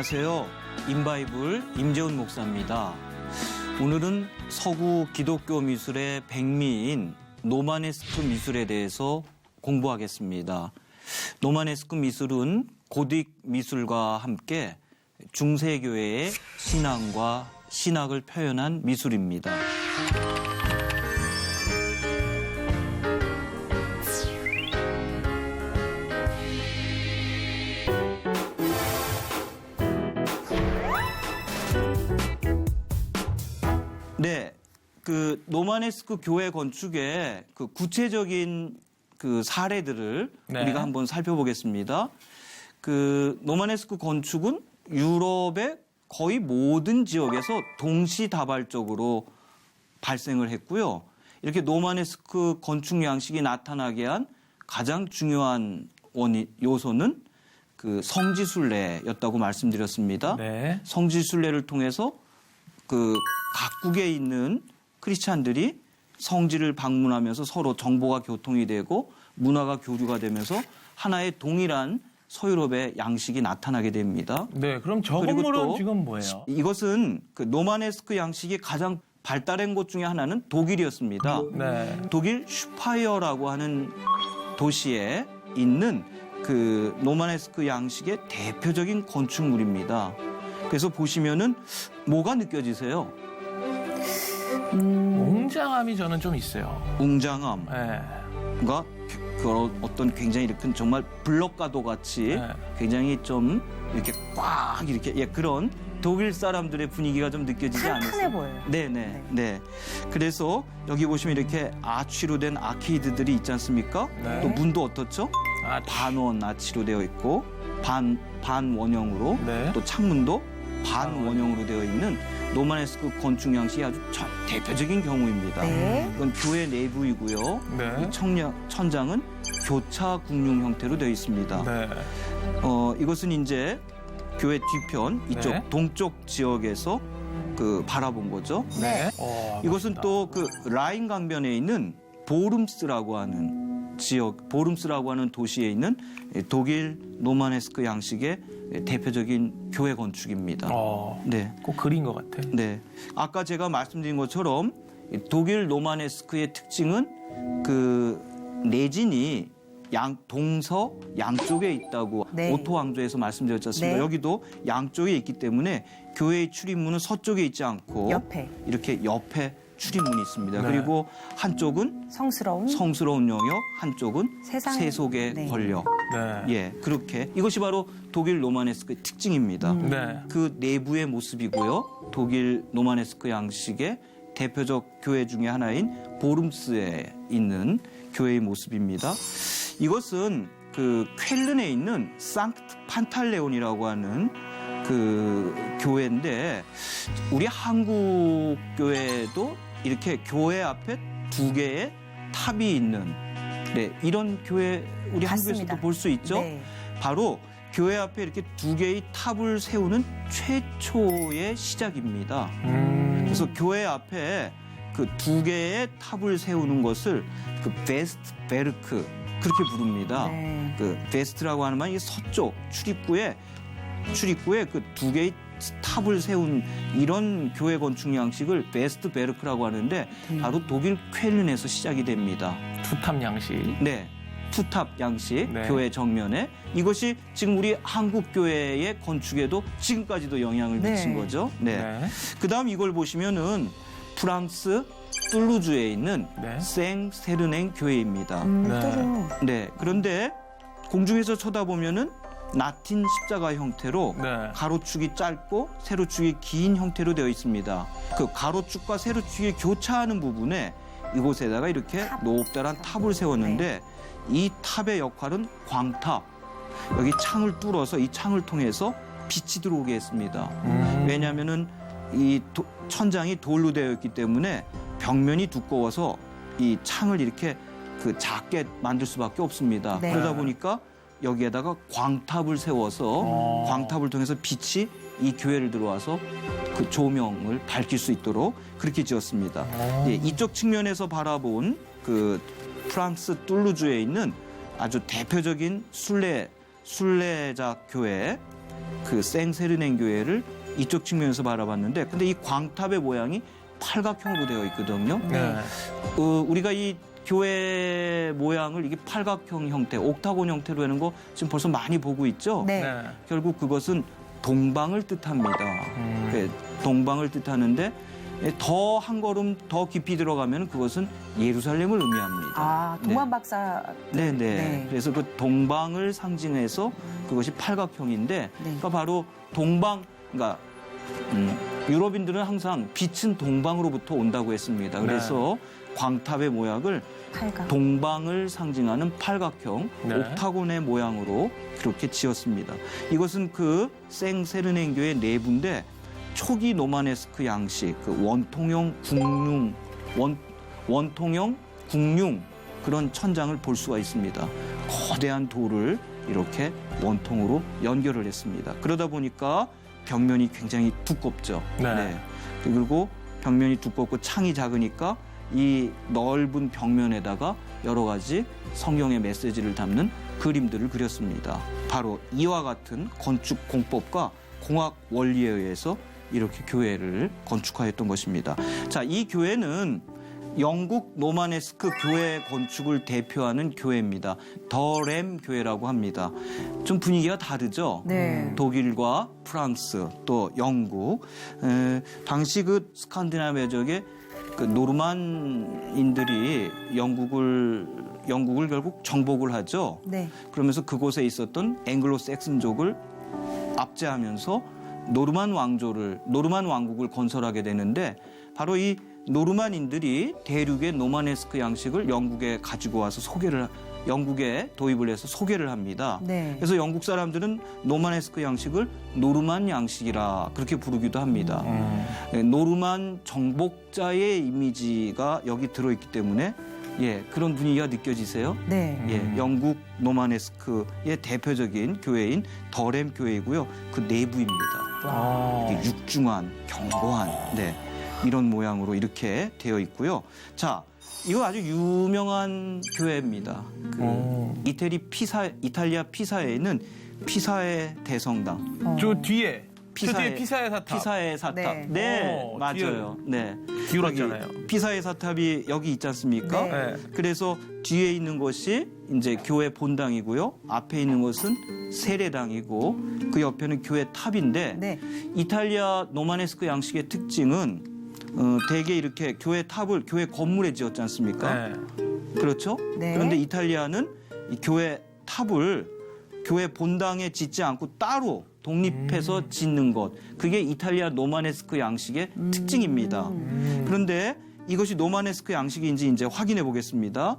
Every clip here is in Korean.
안녕하세요. 인바이블 임재훈 목사입니다. 오늘은 서구 기독교 미술의 백미인 노마네스크 미술에 대해서 공부하겠습니다. 노마네스크 미술은 고딕 미술과 함께 중세교회의 신앙과 신학을 표현한 미술입니다. 네, 그 노마네스크 교회 건축의 그 구체적인 그 사례들을 우리가 한번 살펴보겠습니다. 그 노마네스크 건축은 유럽의 거의 모든 지역에서 동시다발적으로 발생을 했고요. 이렇게 노마네스크 건축 양식이 나타나게 한 가장 중요한 요소는 그 성지순례였다고 말씀드렸습니다. 네. 성지순례를 통해서 그 각국에 있는 크리스찬들이 성지를 방문하면서 서로 정보가 교통이 되고 문화가 교류가 되면서 하나의 동일한 서유럽의 양식이 나타나게 됩니다. 네, 그럼 저 그리고 건물은 또 지금 뭐예요? 이것은 그 노마네스크 양식이 가장 발달한 곳 중에 하나는 독일이었습니다. 네. 독일 슈파이어라고 하는 도시에 있는 그 노마네스크 양식의 대표적인 건축물입니다. 그래서 보시면은 뭐가 느껴지세요? 웅장함이 저는 좀 있어요. 웅장함과 네. 그런 어떤 굉장히 이렇게 정말 블럭가도 같이 네. 굉장히 좀 이렇게 꽉 이렇게 그런 독일 사람들의 분위기가 좀 느껴지지 않으세요? 탄탄해 보여요. 네네. 네. 그래서 여기 보시면 이렇게 아치로 된 아케이드들이 있지 않습니까? 네. 또 문도 어떻죠? 아, 반원 아치로 되어 있고 반원형으로 네. 또 창문도 반원형으로 되어 있는 노마네스크 건축 양식이 아주 대표적인 경우입니다. 네. 이건 교회 내부이고요. 네. 이 천장은 교차 궁융 형태로 되어 있습니다. 네. 이것은 이제 교회 뒤편 이쪽 네. 동쪽 지역에서 그 바라본 거죠. 네. 이것은 멋있다. 또 그 라인 강변에 있는 보름스라고 하는 지역, 보름스라고 하는 도시에 있는 독일 노마네스크 양식의 대표적인 교회 건축입니다. 네. 꼭 그린 것 같아. 네. 아까 제가 말씀드린 것처럼 독일 로마네스크의 특징은 그 내진이 동서 양쪽에 있다고 네. 오토 왕조에서 말씀드렸지 않습니까? 네. 여기도 양쪽에 있기 때문에 교회의 출입문은 서쪽에 있지 않고 옆에. 이렇게 옆에 출입문이 있습니다. 네. 그리고 한쪽은 성스러운 영역, 한쪽은 세속의 네. 권력. 네. 예, 그렇게 이것이 바로 독일 로마네스크의 특징입니다. 네. 그 내부의 모습이고요. 독일 노마네스크 양식의 대표적 교회 중에 하나인 보름스에 있는 교회의 모습입니다. 이것은 그 쾰른에 있는 상트 판탈레온이라고 하는 그 교회인데 우리 한국 교회도 이렇게 교회 앞에 두 개의 탑이 있는 이런 교회 우리 한국에서도 볼 수 있죠. 네. 바로 교회 앞에 이렇게 두 개의 탑을 세우는 최초의 시작입니다. 그래서 교회 앞에 그 두 개의 탑을 세우는 것을 그 베스트 베르크 그렇게 부릅니다. 네. 그 베스트라고 하는 말이 서쪽 출입구에 그 두 개의 탑을 세운 이런 교회 건축 양식을 베스트 베르크라고 하는데 바로 독일 쾰른에서 시작이 됩니다. 투탑 양식. 네. 투탑 양식 네. 교회 정면에 이것이 지금 우리 한국 교회의 건축에도 지금까지도 영향을 네. 미친 거죠. 네. 네. 그다음 이걸 보시면은 프랑스 툴루즈에 있는 네. 생세르냉 교회입니다. 네. 네. 그런데 공중에서 쳐다보면은 라틴 십자가 형태로 네. 가로축이 짧고 세로축이 긴 형태로 되어 있습니다. 그 가로축과 세로축이 교차하는 부분에 이곳에다가 이렇게 높다란 탑을 세웠는데 이 탑의 역할은 광탑. 여기 창을 뚫어서 이 창을 통해서 빛이 들어오게 했습니다. 왜냐하면은 이 천장이 돌로 되어 있기 때문에 벽면이 두꺼워서 이 창을 이렇게 그 작게 만들 수밖에 없습니다. 네. 그러다 보니까 여기에다가 광탑을 세워서 광탑을 통해서 빛이 이 교회를 들어와서 그 조명을 밝힐 수 있도록 그렇게 지었습니다. 예, 이쪽 측면에서 바라본 그 프랑스 툴루즈에 있는 아주 대표적인 순례자 교회 그 생세르넨 교회를 이쪽 측면에서 바라봤는데, 근데 이 광탑의 모양이 팔각형으로 되어 있거든요. 네. 우리가 이 교회 모양을 이게 팔각형 형태, 옥타곤 형태로 하는 거 지금 벌써 많이 보고 있죠. 네. 네. 결국 그것은 동방을 뜻합니다. 그 동방을 뜻하는데 더 한 걸음 더 깊이 들어가면 그것은 예루살렘을 의미합니다. 아, 동반 박사. 네, 네. 네. 그래서 그 동방을 상징해서 그것이 팔각형인데, 네. 그러니까 바로 동방, 그러니까 유럽인들은 항상 빛은 동방으로부터 온다고 했습니다. 그래서 광탑의 모양을 팔각. 동방을 상징하는 팔각형 네. 옥타곤의 모양으로 그렇게 지었습니다. 이것은 그 생세르넨 교회 내부인데 초기 노마네스크 양식, 그 원통형 국융 그런 천장을 볼 수가 있습니다. 거대한 돌을 이렇게 원통으로 연결을 했습니다. 그러다 보니까 벽면이 굉장히 두껍죠. 네. 그리고 벽면이 두껍고 창이 작으니까 이 넓은 벽면에다가 여러 가지 성경의 메시지를 담는 그림들을 그렸습니다. 바로 이와 같은 건축 공법과 공학 원리에 의해서 이렇게 교회를 건축하였던 것입니다. 자, 이 교회는 영국 노마네스크 교회 건축을 대표하는 교회입니다. 더램 교회라고 합니다. 좀 분위기가 다르죠? 네. 독일과 프랑스 또 영국. 당시 그 스칸디나비아족의 그 노르만인들이 영국을 결국 정복을 하죠. 네. 그러면서 그곳에 있었던 앵글로색슨족을 압제하면서 노르만 왕국을 건설하게 되는데, 바로 이 노르만인들이 대륙의 노마네스크 양식을 영국에 가지고 와서 영국에 도입을 해서 소개를 합니다. 네. 그래서 영국 사람들은 노마네스크 양식을 노르만 양식이라 그렇게 부르기도 합니다. 노르만 정복자의 이미지가 여기 들어있기 때문에 그런 분위기가 느껴지세요? 네. 영국 노마네스크의 대표적인 교회인 더램 교회이고요. 그 내부입니다. 이게 육중한, 견고한, 이런 모양으로 이렇게 되어 있고요. 자, 이거 아주 유명한 교회입니다. 이탈리아 피사에 있는 피사의 대성당. 저 뒤에. 피사의 피사의 사탑. 피사의 사탑. 네. 맞아요. 네. 기울었잖아요. 여기 피사의 사탑이 여기 있지 않습니까? 네. 그래서 뒤에 있는 것이 이제 교회 본당이고요. 앞에 있는 것은 세례당이고 그 옆에는 교회 탑인데, 네. 이탈리아 노마네스크 양식의 특징은 대개 이렇게 교회 건물에 지었지 않습니까? 네. 그렇죠? 네. 그런데 이탈리아는 이 교회 탑을 교회 본당에 짓지 않고 따로 독립해서 짓는 것. 그게 이탈리아 노마네스크 양식의 특징입니다. 그런데 이것이 노마네스크 양식인지 이제 확인해 보겠습니다.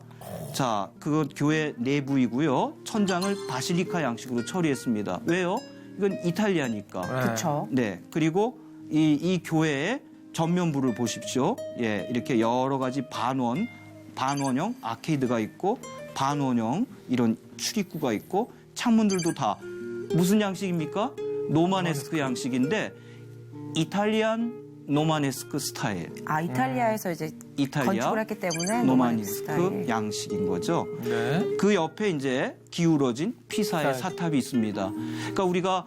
자, 그건 교회 내부이고요. 천장을 바실리카 양식으로 처리했습니다. 왜요? 이건 이탈리아니까. 그렇죠. 네. 그리고 이 교회의 전면부를 보십시오. 이렇게 여러 가지 반원형 아케이드가 있고 반원형 이런 출입구가 있고 창문들도 다 무슨 양식입니까? 노마네스크 양식인데 이탈리안 노마네스크 스타일. 아, 이탈리아에서 이제 이탈리아 건축을 했기 때문에 노마네스크 스타일. 양식인 거죠. 네. 그 옆에 이제 기울어진 피사의 피사의 사탑이 있습니다. 그러니까 우리가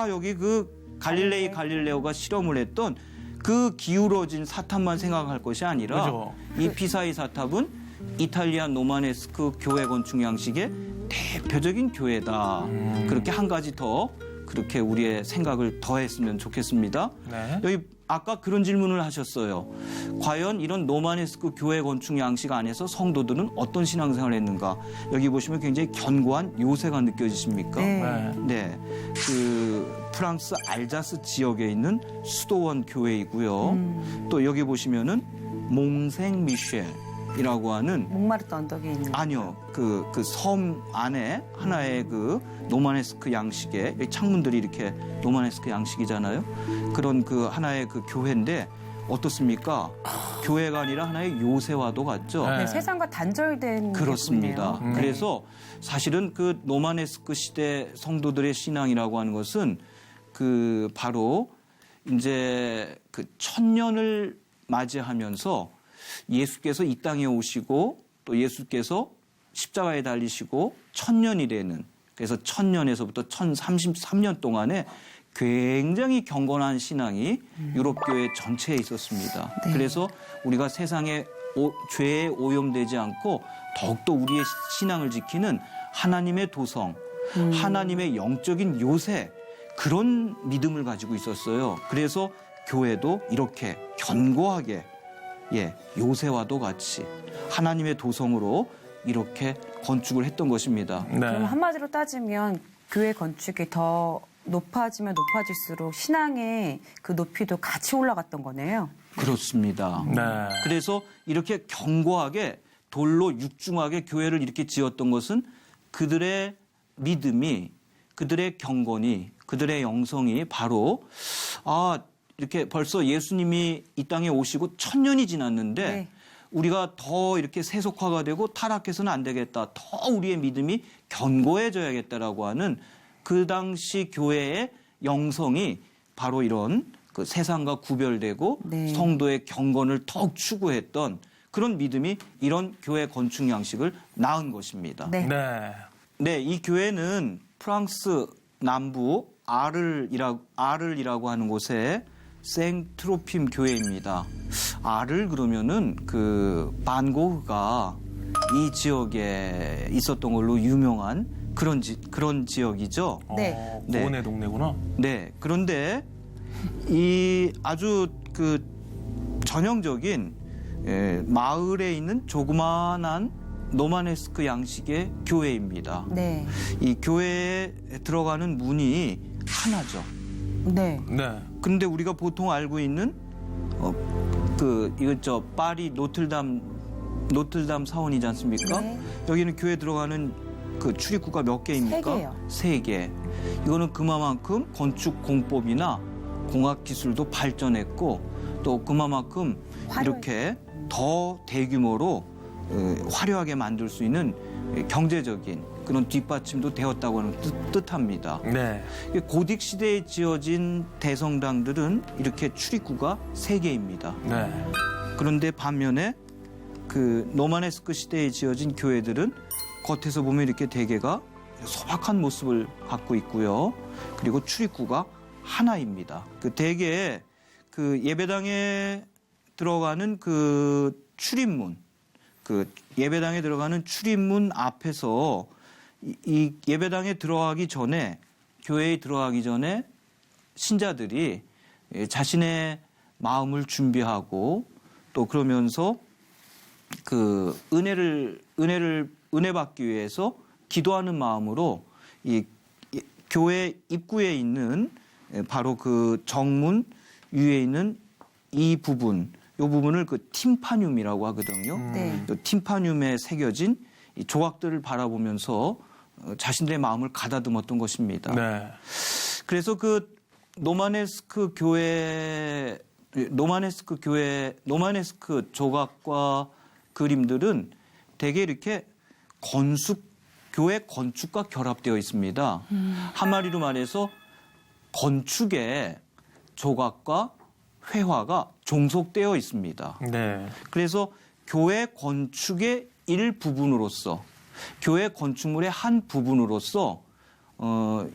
여기 그 갈릴레오가 실험을 했던 그 기울어진 사탑만 생각할 것이 아니라 그죠. 이 피사의 사탑은 이탈리아 노마네스크 교회 건축 양식의 대표적인 교회다. 그렇게 한 가지 더 그렇게 우리의 생각을 더했으면 좋겠습니다. 네. 여기 아까 그런 질문을 하셨어요. 과연 이런 노마네스크 교회 건축 양식 안에서 성도들은 어떤 신앙생활을 했는가? 여기 보시면 굉장히 견고한 요새가 느껴지십니까? 네. 네, 그 프랑스 알자스 지역에 있는 수도원 교회이고요. 또 여기 보시면은 몽생 미셸이라고 하는 몽마르트 언덕에 있는. 아니요, 그 섬 안에 하나의 그 노마네스크 양식의 창문들이 이렇게 노마네스크 양식이잖아요. 그런 그 하나의 그 교회인데 어떻습니까? 교회가 아니라 하나의 요새와도 같죠. 네. 네, 세상과 단절된 그렇습니다. 게 보이네요. 그래서 사실은 그 노마네스크 시대 성도들의 신앙이라고 하는 것은 그 바로 이제 그 천년을 맞이하면서 예수께서 이 땅에 오시고 또 예수께서 십자가에 달리시고 천년이 되는, 그래서 천년에서부터 1033년 동안에 굉장히 경건한 신앙이 유럽 교회 전체에 있었습니다. 네. 그래서 우리가 세상에 죄에 오염되지 않고 더욱더 우리의 신앙을 지키는 하나님의 도성, 하나님의 영적인 요새, 그런 믿음을 가지고 있었어요. 그래서 교회도 이렇게 견고하게, 요새와도 같이 하나님의 도성으로 이렇게 건축을 했던 것입니다. 네. 그럼 한마디로 따지면 교회 건축이 더 높아지면 높아질수록 신앙의 그 높이도 같이 올라갔던 거네요. 그렇습니다. 네. 그래서 이렇게 견고하게 돌로 육중하게 교회를 이렇게 지었던 것은 그들의 믿음이, 그들의 경건이, 그들의 영성이 바로 이렇게 벌써 예수님이 이 땅에 오시고 1000년이 지났는데 네. 우리가 더 이렇게 세속화가 되고 타락해서는 안 되겠다. 더 우리의 믿음이 견고해져야겠다라고 하는 그 당시 교회의 영성이 바로 이런 그 세상과 구별되고 네. 성도의 경건을 더욱 추구했던 그런 믿음이 이런 교회 건축 양식을 낳은 것입니다. 네. 네. 네, 이 교회는 프랑스 남부 아를이라고 하는 곳에 생트로핌 교회입니다. 아를 그러면은 그 반고흐가 이 지역에 있었던 걸로 유명한 그런 지역이죠. 네. 고은의 동네구나. 네. 그런데 이 아주 그 전형적인 마을에 있는 조그만한 노마네스크 양식의 교회입니다. 네. 이 교회에 들어가는 문이 하나죠. 네. 네. 근데 우리가 보통 알고 있는 파리 노틀담 사원이지 않습니까? 네. 여기는 교회 들어가는 그 출입구가 몇 개입니까? 3개. 이거는 그만큼 건축 공법이나 공학 기술도 발전했고 또 그만큼 이렇게 더 대규모로 화려하게 만들 수 있는 경제적인 그런 뒷받침도 되었다고 하는 뜻합니다. 네. 고딕 시대에 지어진 대성당들은 이렇게 출입구가 3개입니다. 네. 그런데 반면에 그 노마네스크 시대에 지어진 교회들은 겉에서 보면 이렇게 대개가 소박한 모습을 갖고 있고요. 그리고 출입구가 하나입니다. 그 대개 그 예배당에 들어가는 그 출입문, 그 예배당에 들어가는 출입문 앞에서 이 예배당에 들어가기 전에, 교회에 들어가기 전에 신자들이 자신의 마음을 준비하고 또 그러면서 그 은혜 받기 위해서 기도하는 마음으로 이 교회 입구에 있는 바로 그 정문 위에 있는 이 부분을 그 팀파늄이라고 하거든요. 네. 또 팀파늄에 새겨진 이 조각들을 바라보면서 자신들의 마음을 가다듬었던 것입니다. 네. 그래서 그 노마네스크 조각과 그림들은 대개 이렇게 교회 건축과 결합되어 있습니다. 한마디로 말해서 건축에 조각과 회화가 종속되어 있습니다. 네. 그래서 교회 건축의 일부분으로서, 교회 건축물의 한 부분으로서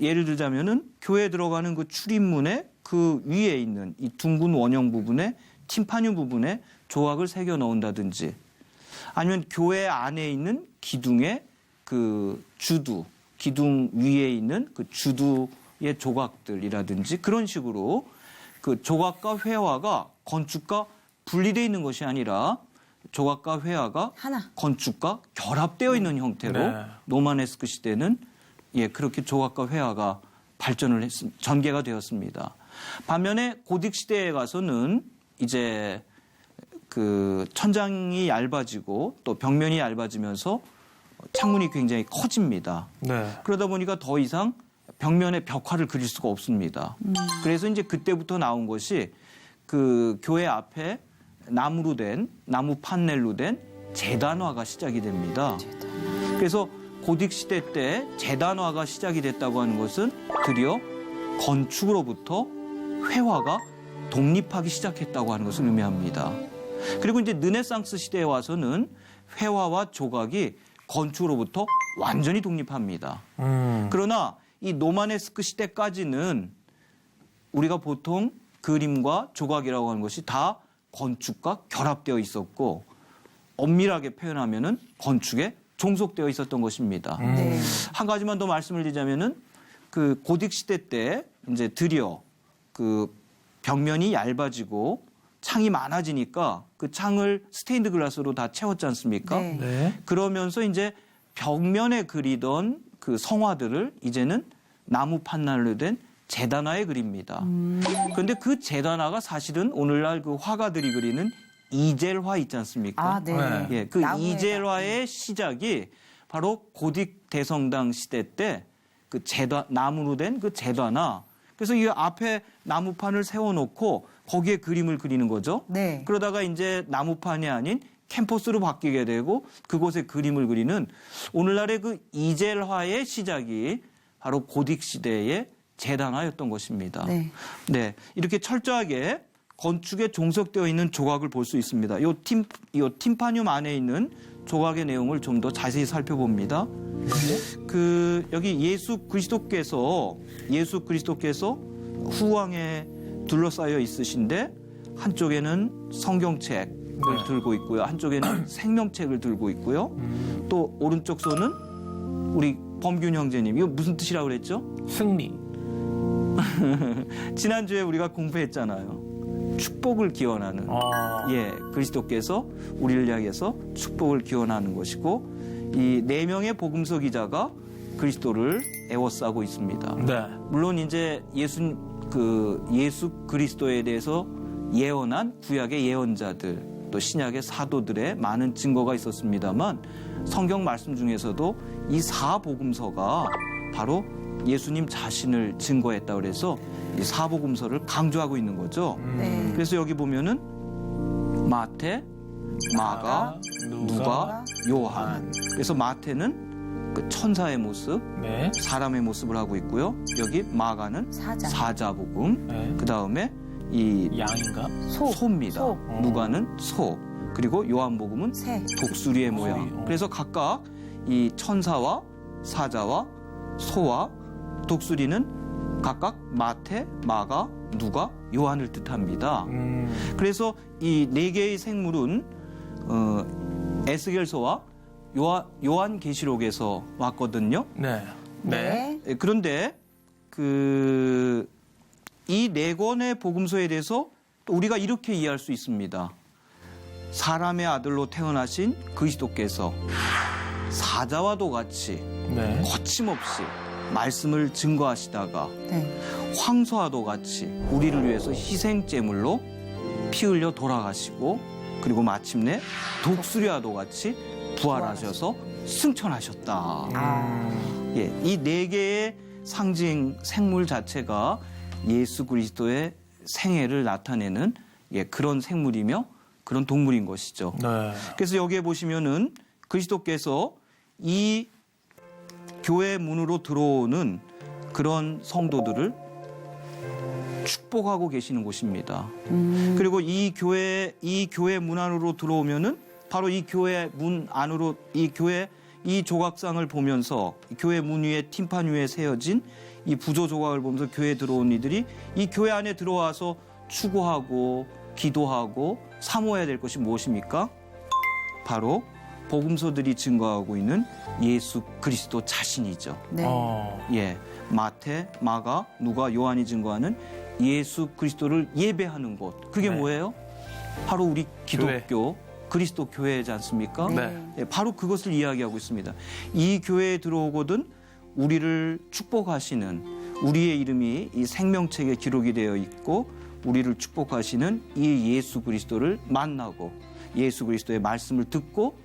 예를 들자면은 교회에 들어가는 그 출입문의 그 위에 있는 이 둥근 원형 부분에 팀파늄 부분에 조각을 새겨 넣는다든지, 아니면 교회 안에 있는 기둥의 그 기둥 위에 있는 그 주두의 조각들이라든지, 그런 식으로 그 조각과 회화가 건축과 분리되어 있는 것이 아니라 조각과 회화가 하나. 건축과 결합되어 있는 형태로 네. 노마네스크 시대는 그렇게 조각과 회화가 전개가 되었습니다. 반면에 고딕 시대에 가서는 이제 그 천장이 얇아지고 또 벽면이 얇아지면서 창문이 굉장히 커집니다. 네. 그러다 보니까 더 이상 벽면에 벽화를 그릴 수가 없습니다. 그래서 이제 그때부터 나온 것이 그 교회 앞에 나무 판넬로 된 제단화가 시작이 됩니다. 그래서 고딕 시대 때 제단화가 시작이 됐다고 하는 것은 드디어 건축으로부터 회화가 독립하기 시작했다고 하는 것을 의미합니다. 그리고 이제 르네상스 시대에 와서는 회화와 조각이 건축으로부터 완전히 독립합니다. 그러나 이 노마네스크 시대까지는 우리가 보통 그림과 조각이라고 하는 것이 다 건축과 결합되어 있었고 엄밀하게 표현하면은 건축에 종속되어 있었던 것입니다. 네. 한 가지만 더 말씀을 드리자면은 그 고딕 시대 때 이제 드디어 그 벽면이 얇아지고 창이 많아지니까 그 창을 스테인드 글라스로 다 채웠지 않습니까? 네. 네. 그러면서 이제 벽면에 그리던 그 성화들을 이제는 나무 판넬로 된 재단화에 그립니다. 그런데 그 재단화가 사실은 오늘날 그 화가들이 그리는 이젤화 있지 않습니까? 아, 네. 네. 예, 그 나무에다. 이젤화의 시작이 바로 고딕 대성당 시대 때 그 나무로 된 그 재단화. 그래서 이 앞에 나무판을 세워놓고 거기에 그림을 그리는 거죠. 네. 그러다가 이제 나무판이 아닌 캠퍼스로 바뀌게 되고 그곳에 그림을 그리는 오늘날의 그 이젤화의 시작이 바로 고딕 시대의 재단화였던 것입니다. 네. 네, 이렇게 철저하게 건축에 종속되어 있는 조각을 볼 수 있습니다. 요 팀파늄 안에 있는 조각의 내용을 좀 더 자세히 살펴봅니다. 그 여기 예수 그리스도께서 후왕에 둘러싸여 있으신데 한쪽에는 성경책을 네. 들고 있고요. 한쪽에는 생명책을 들고 있고요. 또 오른쪽 손은 우리 범균 형제님. 이거 무슨 뜻이라고 그랬죠? 승리. 지난주에 우리가 공부했잖아요. 축복을 기원하는. 예, 그리스도께서 우리를 향해서 축복을 기원하는 것이고 이 네 명의 복음서 기자가 그리스도를 애워싸고 있습니다. 네. 물론 이제 예수 그리스도에 대해서 예언한 구약의 예언자들 또 신약의 사도들의 많은 증거가 있었습니다만 성경 말씀 중에서도 이 사복음서가 바로 예수님 자신을 증거했다 그래서 이 사복음서를 강조하고 있는 거죠. 네. 그래서 여기 보면은 마태, 마가, 누가, 요한. 그래서 마태는 그 천사의 모습, 네. 사람의 모습을 하고 있고요. 여기 마가는 사자. 사자복음. 네. 그 다음에 이 양인가? 소입니다. 소. 누가는 소. 그리고 요한복음은 새. 독수리의 모양. 독수리. 그래서 각각 이 천사와 사자와 소와 독수리는 각각 마태, 마가, 누가, 요한을 뜻합니다. 그래서 이 네 개의 생물은 에스겔서와 요한계시록에서 왔거든요. 네. 네. 네. 그런데 이 네 권의 복음서에 대해서 또 우리가 이렇게 이해할 수 있습니다. 사람의 아들로 태어나신 그리스도께서 사자와도 같이 네. 거침없이 말씀을 증거하시다가 네. 황소와도 같이 우리를 위해서 희생제물로 피 흘려 돌아가시고 그리고 마침내 독수리와도 같이 부활하셔서 승천하셨다. 아. 예, 이 네 개의 상징 생물 자체가 예수 그리스도의 생애를 나타내는 그런 생물이며 그런 동물인 것이죠. 네. 그래서 여기에 보시면은 그리스도께서 이 교회 문으로 들어오는 그런 성도들을 축복하고 계시는 곳입니다. 그리고 이 교회 문 안으로 들어오면은 바로 이 교회 문 안으로 이 조각상을 보면서 교회 문 위에 팀판 위에 세워진 이 부조 조각을 보면서 교회에 들어온 이들이 이 교회 안에 들어와서 추구하고 기도하고 사모해야 될 것이 무엇입니까? 바로 복음서들이 증거하고 있는 예수 그리스도 자신이죠. 네. 예, 마태, 마가, 누가, 요한이 증거하는 예수 그리스도를 예배하는 곳. 그게 네. 뭐예요? 바로 우리 기독교 그리스도 교회지 않습니까? 네. 예, 바로 그것을 이야기하고 있습니다. 이 교회에 들어오거든 우리를 축복하시는 우리의 이름이 이 생명책에 기록이 되어 있고 우리를 축복하시는 이 예수 그리스도를 만나고 예수 그리스도의 말씀을 듣고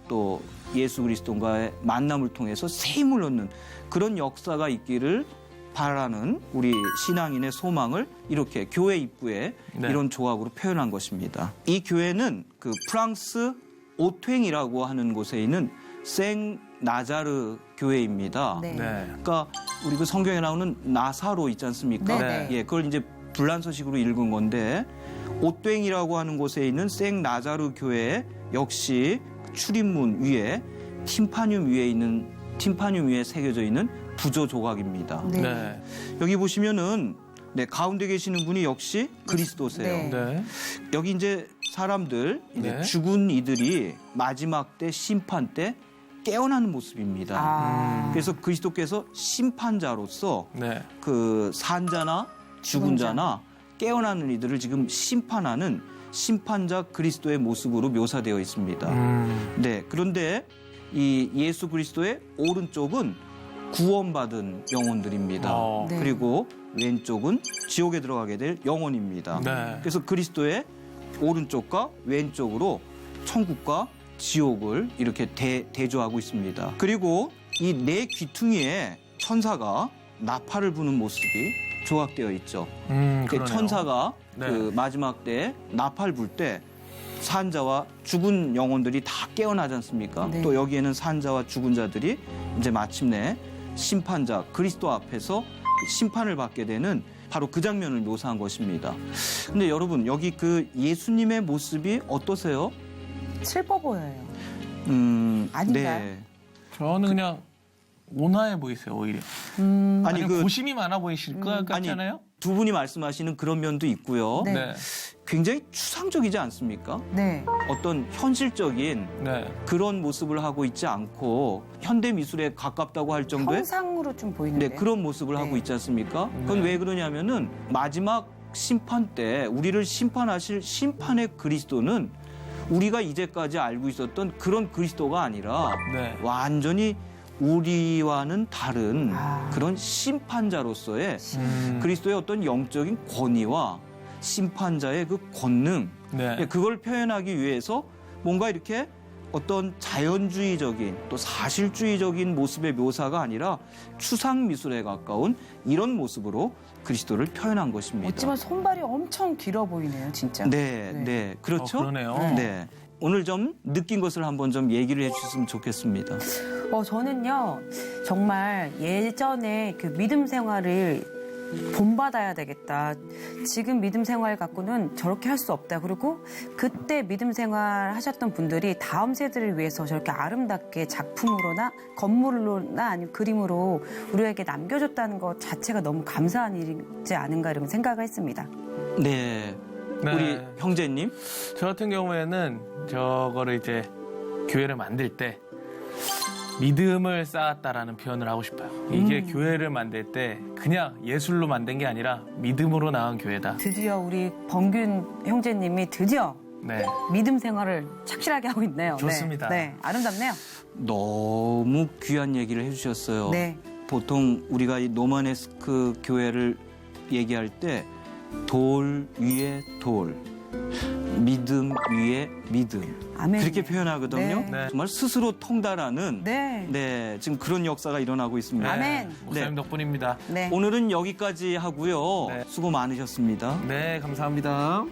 또 예수 그리스도와의 만남을 통해서 새 힘을 얻는 그런 역사가 있기를 바라는 우리 신앙인의 소망을 이렇게 교회 입구에 네. 이런 조각으로 표현한 것입니다. 이 교회는 그 프랑스 오탱이라고 하는 곳에 있는 생 나자르 교회입니다. 네. 네. 그러니까 우리 그 성경에 나오는 나사로 있지 않습니까? 네. 예, 그걸 이제 불란서식으로 읽은 건데 오땡이라고 하는 곳에 있는 생 나자르 교회 역시 출입문 위에 팀파늄 위에 새겨져 있는 부조 조각입니다. 네. 네. 여기 보시면은 네, 가운데 계시는 분이 역시 그리스도세요. 네. 네. 여기 이제 사람들, 이제 네. 죽은 이들이 마지막 때 심판 때 깨어나는 모습입니다. 아. 그래서 그리스도께서 심판자로서 네. 그 산자나 죽은 자나 깨어나는 이들을 지금 심판하는 심판자 그리스도의 모습으로 묘사되어 있습니다. 네, 그런데 이 예수 그리스도의 오른쪽은 구원받은 영혼들입니다. 네. 그리고 왼쪽은 지옥에 들어가게 될 영혼입니다. 네. 그래서 그리스도의 오른쪽과 왼쪽으로 천국과 지옥을 이렇게 대조하고 있습니다. 그리고 이 네 귀퉁이에 천사가 나팔을 부는 모습이 조각되어 있죠. 그러네요. 천사가 네. 그 마지막 때 나팔 불 때 산자와 죽은 영혼들이 다 깨어나지 않습니까? 네. 또 여기에는 산자와 죽은 자들이 이제 마침내 심판자 그리스도 앞에서 심판을 받게 되는 바로 그 장면을 묘사한 것입니다. 근데 여러분 여기 그 예수님의 모습이 어떠세요? 슬퍼 보여요. 아닌가요? 네. 저는 그냥 온화해 보이세요, 오히려. 아니 아니, 그 고심이 많아 보이실 것 같잖아요? 두 분이 말씀하시는 그런 면도 있고요. 네. 네. 굉장히 추상적이지 않습니까? 네. 어떤 현실적인 네. 그런 모습을 하고 있지 않고 현대 미술에 가깝다고 할 정도의 형상으로 좀 보이는데. 네, 그런 모습을 네. 하고 있지 않습니까? 그건 네. 왜 그러냐면은 마지막 심판 때 우리를 심판하실 심판의 그리스도는 우리가 이제까지 알고 있었던 그런 그리스도가 아니라 네. 완전히 우리와는 다른 아. 그런 심판자로서의 그리스도의 어떤 영적인 권위와 심판자의 그 권능 네. 그걸 표현하기 위해서 뭔가 이렇게 어떤 자연주의적인 또 사실주의적인 모습의 묘사가 아니라 추상 미술에 가까운 이런 모습으로 그리스도를 표현한 것입니다. 어찌보면 손발이 엄청 길어 보이네요, 진짜. 네, 네. 네, 그렇죠. 그러네요. 네. 오늘 좀 느낀 것을 한번 좀 얘기를 해주셨으면 좋겠습니다. 저는요, 정말 예전에 그 믿음 생활을 본받아야 되겠다. 지금 믿음 생활 갖고는 저렇게 할 수 없다. 그리고 그때 믿음 생활 하셨던 분들이 다음 세대를 위해서 저렇게 아름답게 작품으로나 건물로나 아니면 그림으로 우리에게 남겨줬다는 것 자체가 너무 감사한 일이지 않은가 이런 생각을 했습니다. 네. 네. 우리 형제님. 저 같은 경우에는 저거를 이제 교회를 만들 때 믿음을 쌓았다라는 표현을 하고 싶어요. 이게 교회를 만들 때 그냥 예술로 만든 게 아니라 믿음으로 나온 교회다. 드디어 우리 범균 형제님이 드디어 네. 믿음 생활을 착실하게 하고 있네요. 좋습니다. 네, 네, 아름답네요. 너무 귀한 얘기를 해주셨어요. 네. 보통 우리가 이 노마네스크 교회를 얘기할 때 돌 위에 돌, 믿음 위에 믿음 아멘. 그렇게 표현하거든요. 네. 네. 정말 스스로 통달하는 네. 지금 그런 역사가 일어나고 있습니다. 아멘. 목사님 덕분입니다. 네. 오늘은 여기까지 하고요. 네. 수고 많으셨습니다. 네, 감사합니다.